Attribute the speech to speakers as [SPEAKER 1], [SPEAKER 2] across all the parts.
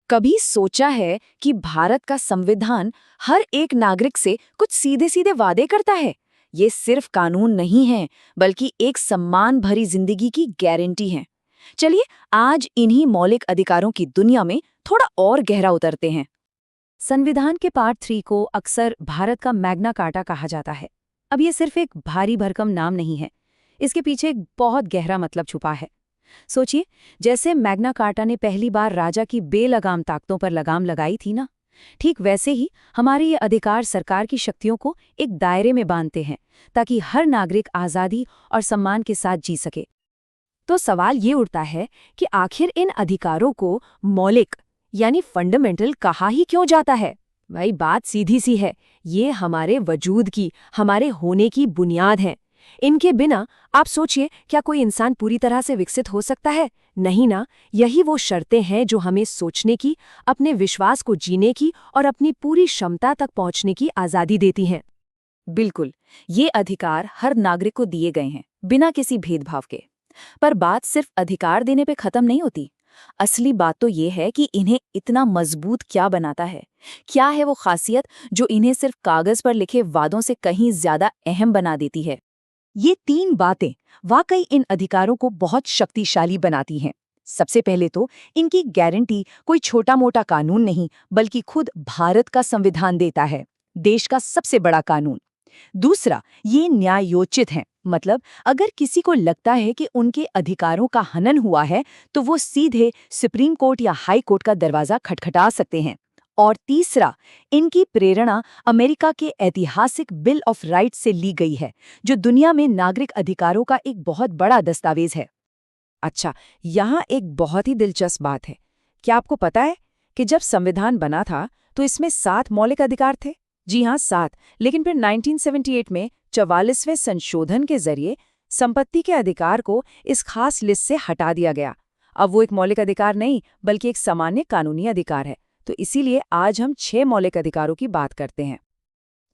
[SPEAKER 1] कभी सोचा है कि भारत का संविधान हर एक नागरिक से कुछ सीधे सीधे वादे करता है? ये सिर्फ कानून नहीं है, बल्कि एक सम्मान भरी जिंदगी की गारंटी है। चलिए आज इन्हीं मौलिक अधिकारों की दुनिया में थोड़ा और गहरा उतरते हैं।
[SPEAKER 2] संविधान के पार्ट 3 को अक्सर भारत का मैग्ना कार्टा कहा जाता है। अब ये सिर्फ एक भारी भरकम नाम नहीं है, इसके पीछे एक बहुत गहरा मतलब छुपा है। सोचिए, जैसे मैग्ना कार्टा ने पहली बार राजा की बेलगाम ताकतों पर लगाम लगाई थी ना, ठीक वैसे ही हमारे ये अधिकार सरकार की शक्तियों को एक दायरे में बांधते हैं, ताकि हर नागरिक आज़ादी और सम्मान के साथ जी सके। तो सवाल ये उठता है कि आखिर इन अधिकारों को मौलिक यानी फंडामेंटल कहा ही क्यों जाता है? भाई बात सीधी सी है, ये हमारे वजूद की, हमारे होने की बुनियाद है। इनके बिना आप सोचिए, क्या कोई इंसान पूरी तरह से विकसित हो सकता है? नहीं ना। यही वो शर्तें हैं जो हमें सोचने की, अपने विश्वास को जीने की और अपनी पूरी क्षमता तक पहुंचने की आज़ादी देती हैं।
[SPEAKER 1] बिल्कुल, ये अधिकार हर नागरिक को दिए गए हैं, बिना किसी भेदभाव के। पर बात सिर्फ अधिकार देने पे खत्म नहीं होती। असली बात तो ये है कि इन्हें इतना मजबूत क्या बनाता है? क्या है वो खासियत जो इन्हें सिर्फ कागज पर लिखे वादों से कहीं ज्यादा अहम बना देती है?
[SPEAKER 2] ये 3 बातें वाकई इन अधिकारों को बहुत शक्तिशाली बनाती हैं। सबसे पहले तो इनकी गारंटी कोई छोटा मोटा कानून नहीं, बल्कि खुद भारत का संविधान देता है, देश का सबसे बड़ा कानून। दूसरा, ये न्यायोचित हैं, मतलब अगर किसी को लगता है कि उनके अधिकारों का हनन हुआ है, तो वो सीधे सुप्रीम कोर्ट या हाई कोर्ट का दरवाजा खटखटा सकते हैं। और तीसरा, इनकी प्रेरणा अमेरिका के ऐतिहासिक बिल ऑफ राइट्स से ली गई है, जो दुनिया में नागरिक अधिकारों का एक बहुत बड़ा दस्तावेज है। अच्छा, यहाँ एक बहुत ही दिलचस्प बात है। क्या आपको पता है कि जब संविधान बना था तो इसमें 7 मौलिक अधिकार थे? जी हाँ, 7। लेकिन फिर 1978 में 44वें संशोधन के जरिए संपत्ति के अधिकार को इस खास लिस्ट से हटा दिया गया। अब वो एक मौलिक अधिकार नहीं, बल्कि एक सामान्य कानूनी अधिकार है। तो इसीलिए आज हम 6 मौलिक अधिकारों की बात करते हैं।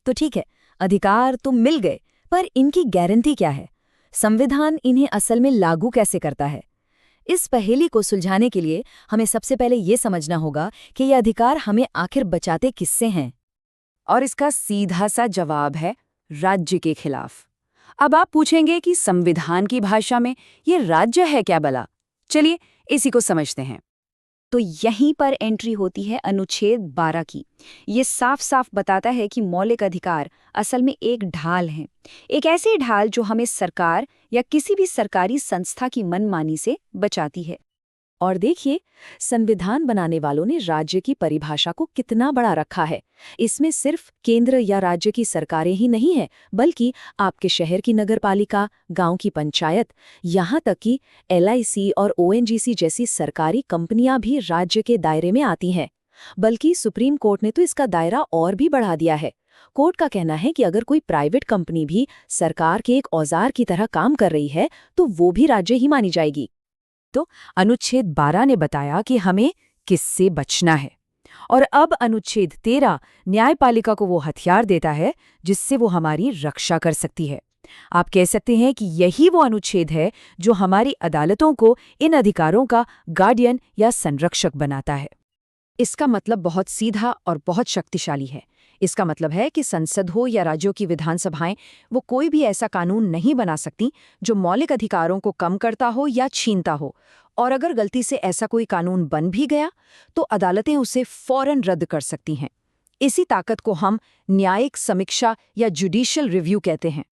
[SPEAKER 1] तो ठीक है, अधिकार तो मिल गए, पर इनकी गारंटी क्या है? संविधान इन्हें असल में लागू कैसे करता है? इस पहेली को सुलझाने के लिए हमें सबसे पहले ये समझना होगा कि ये अधिकार हमें आखिर बचाते किससे हैं। और इसका सीधा सा जवाब है राज्य के खिलाफ। अब आप पूछेंगे कि संविधान की भाषा में ये राज्य है क्या भला? चलिए इसी को समझते हैं। तो यहीं पर एंट्री होती है अनुच्छेद 12 की। ये साफ साफ बताता है कि मौलिक अधिकार असल में एक ढाल हैं, एक ऐसी ढाल जो हमें सरकार या किसी भी सरकारी संस्था की मनमानी से बचाती है। और देखिए, संविधान बनाने वालों ने राज्य की परिभाषा को कितना बड़ा रखा है। इसमें सिर्फ केंद्र या राज्य की सरकारें ही नहीं है, बल्कि आपके शहर की नगरपालिका, गांव की पंचायत, यहाँ तक कि LIC और ONGC जैसी सरकारी कंपनियां भी राज्य के दायरे में आती हैं। बल्कि सुप्रीम कोर्ट ने तो इसका दायरा और भी बढ़ा दिया है। कोर्ट का कहना है कि अगर कोई प्राइवेट कंपनी भी सरकार के एक औजार की तरह काम कर रही है, तो वो भी राज्य ही मानी जाएगी। तो अनुच्छेद 12 ने बताया कि हमें किससे बचना है। और अब अनुच्छेद 13 न्यायपालिका को वो हथियार देता है जिससे वो हमारी रक्षा कर सकती है। आप कह सकते हैं कि यही वो अनुच्छेद है जो हमारी अदालतों को इन अधिकारों का गार्डियन या संरक्षक बनाता है। इसका मतलब बहुत सीधा और बहुत शक्तिशाली है। इसका मतलब है कि संसद हो या राज्यों की विधानसभाएं, वो कोई भी ऐसा कानून नहीं बना सकती जो मौलिक अधिकारों को कम करता हो या छीनता हो। और अगर गलती से ऐसा कोई कानून बन भी गया, तो अदालतें उसे फौरन रद्द कर सकती हैं। इसी ताकत को हम न्यायिक समीक्षा या जुडिशियल रिव्यू कहते हैं।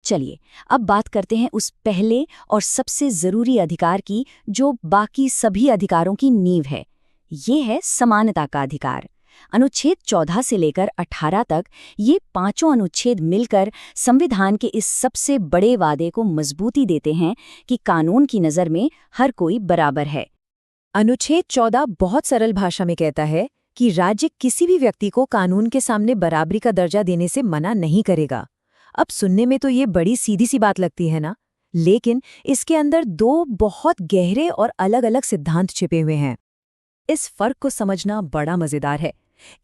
[SPEAKER 1] चलिए अब बात करते हैं उस पहले और सबसे जरूरी अधिकार की, जो बाकी सभी अधिकारों की नींव है। ये है समानता का अधिकार। अनुच्छेद 14 से लेकर 18 तक ये पांचों अनुच्छेद मिलकर संविधान के इस सबसे बड़े वादे को मजबूती देते हैं कि कानून की नज़र में हर कोई बराबर है। अनुच्छेद 14 बहुत सरल भाषा में कहता है कि राज्य किसी भी व्यक्ति को कानून के सामने बराबरी का दर्जा देने से मना नहीं करेगा। अब सुनने में तो ये बड़ी सीधी सी बात लगती है ना, लेकिन इसके अंदर 2 बहुत गहरे और अलग-अलग सिद्धांत छिपे हुए हैं। इस फर्क को समझना बड़ा मजेदार है।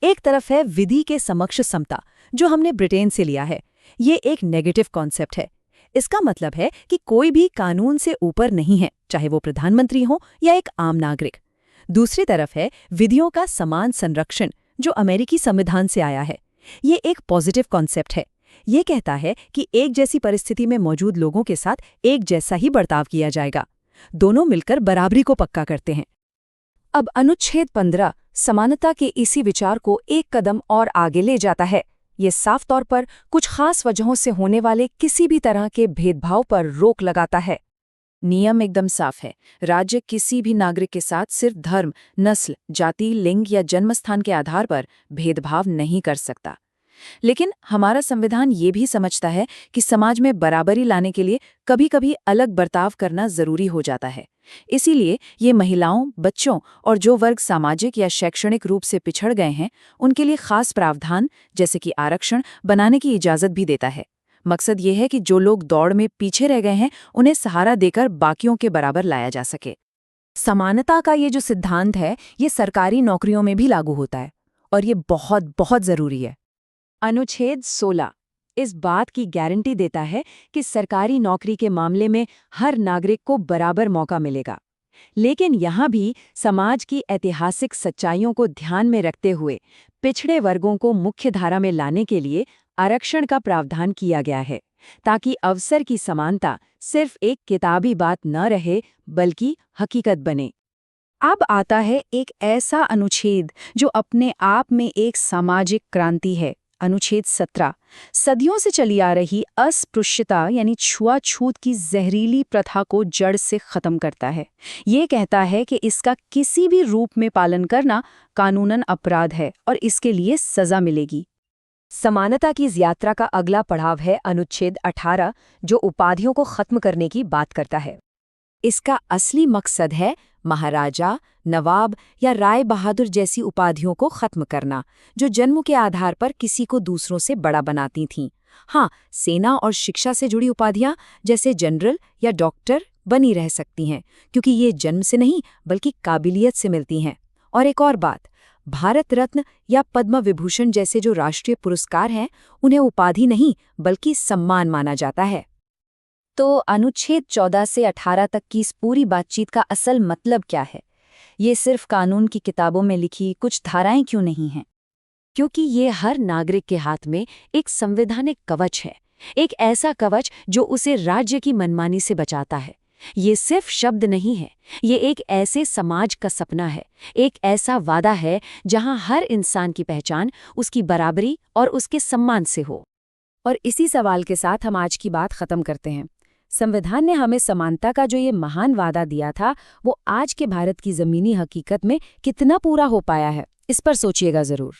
[SPEAKER 1] एक तरफ है विधि के समक्ष समता, जो हमने ब्रिटेन से लिया है। ये एक नेगेटिव कॉन्सेप्ट है। इसका मतलब है कि कोई भी कानून से ऊपर नहीं है, चाहे वो प्रधानमंत्री हो या एक आम नागरिक।
[SPEAKER 2] दूसरी तरफ है विधियों का समान संरक्षण, जो अमेरिकी संविधान से आया है। ये एक पॉजिटिव कॉन्सेप्ट है। ये कहता है कि एक जैसी परिस्थिति में मौजूद लोगों के साथ एक जैसा ही बर्ताव किया जाएगा। दोनों मिलकर बराबरी को पक्का करते हैं। अब अनुच्छेद 15 समानता के इसी विचार को एक कदम और आगे ले जाता है। ये साफ तौर पर कुछ खास वजहों से होने वाले किसी भी तरह के भेदभाव पर रोक लगाता है। नियम एकदम साफ है। राज्य किसी भी नागरिक के साथ सिर्फ धर्म, नस्ल, जाति, लिंग या जन्मस्थान के आधार पर भेदभाव नहीं कर सकता। लेकिन हमारा संविधान ये भी समझता है कि समाज में बराबरी लाने के लिए कभी-कभी अलग बर्ताव करना जरूरी हो जाता है। इसीलिए ये महिलाओं, बच्चों और जो वर्ग सामाजिक या शैक्षणिक रूप से पिछड़ गए हैं, उनके लिए खास प्रावधान जैसे कि आरक्षण बनाने की इजाजत भी देता है। मकसद ये है कि जो लोग दौड़ में पीछे रह गए हैं, उन्हें सहारा देकर बाकियों के बराबर लाया जा सके। समानता का ये जो सिद्धांत है, ये सरकारी नौकरियों में भी लागू होता है और ये बहुत बहुत जरूरी है। अनुच्छेद 16 इस बात की गारंटी देता है कि सरकारी नौकरी के मामले में हर नागरिक को बराबर मौका मिलेगा। लेकिन यहाँ भी समाज की ऐतिहासिक सच्चाइयों को ध्यान में रखते हुए पिछड़े वर्गों को मुख्य धारा में लाने के लिए आरक्षण का प्रावधान किया गया है, ताकि अवसर की समानता सिर्फ एक किताबी बात न रहे बल्कि हकीकत बने। अब आता है एक ऐसा अनुच्छेद जो अपने आप में एक सामाजिक क्रांति है। अनुच्छेद 17 सदियों से चली आ रही अस्पृश्यता यानी छुआछूत की जहरीली प्रथा को जड़ से खत्म करता है। ये कहता है कि इसका किसी भी रूप में पालन करना कानूनन अपराध है और इसके लिए सजा मिलेगी। समानता की इस यात्रा का अगला पड़ाव है अनुच्छेद 18, जो उपाधियों को खत्म करने की बात करता है। इसका असली मकसद है महाराजा, नवाब या राय बहादुर जैसी उपाधियों को खत्म करना, जो जन्म के आधार पर किसी को दूसरों से बड़ा बनाती थीं। हाँ, सेना और शिक्षा से जुड़ी उपाधियां जैसे जनरल या डॉक्टर बनी रह सकती हैं, क्योंकि ये जन्म से नहीं बल्कि काबिलियत से मिलती हैं। और एक और बात, भारत रत्न या पद्म विभूषण जैसे जो राष्ट्रीय पुरस्कार हैं, उन्हें उपाधि नहीं बल्कि सम्मान माना जाता है। तो अनुच्छेद 14 से 18 तक की इस पूरी बातचीत का असल मतलब क्या है? ये सिर्फ कानून की किताबों में लिखी कुछ धाराएं क्यों नहीं हैं? क्योंकि ये हर नागरिक के हाथ में एक संवैधानिक कवच है, एक ऐसा कवच जो उसे राज्य की मनमानी से बचाता है। ये सिर्फ शब्द नहीं है, ये एक ऐसे समाज का सपना है, एक ऐसा वादा है जहां हर इंसान की पहचान उसकी बराबरी और उसके सम्मान से हो। और इसी सवाल के साथ हम आज की बात खत्म करते हैं। संविधान ने हमें समानता का जो ये महान वादा दिया था, वो आज के भारत की जमीनी हकीकत में कितना पूरा हो पाया है, इस पर सोचिएगा जरूर।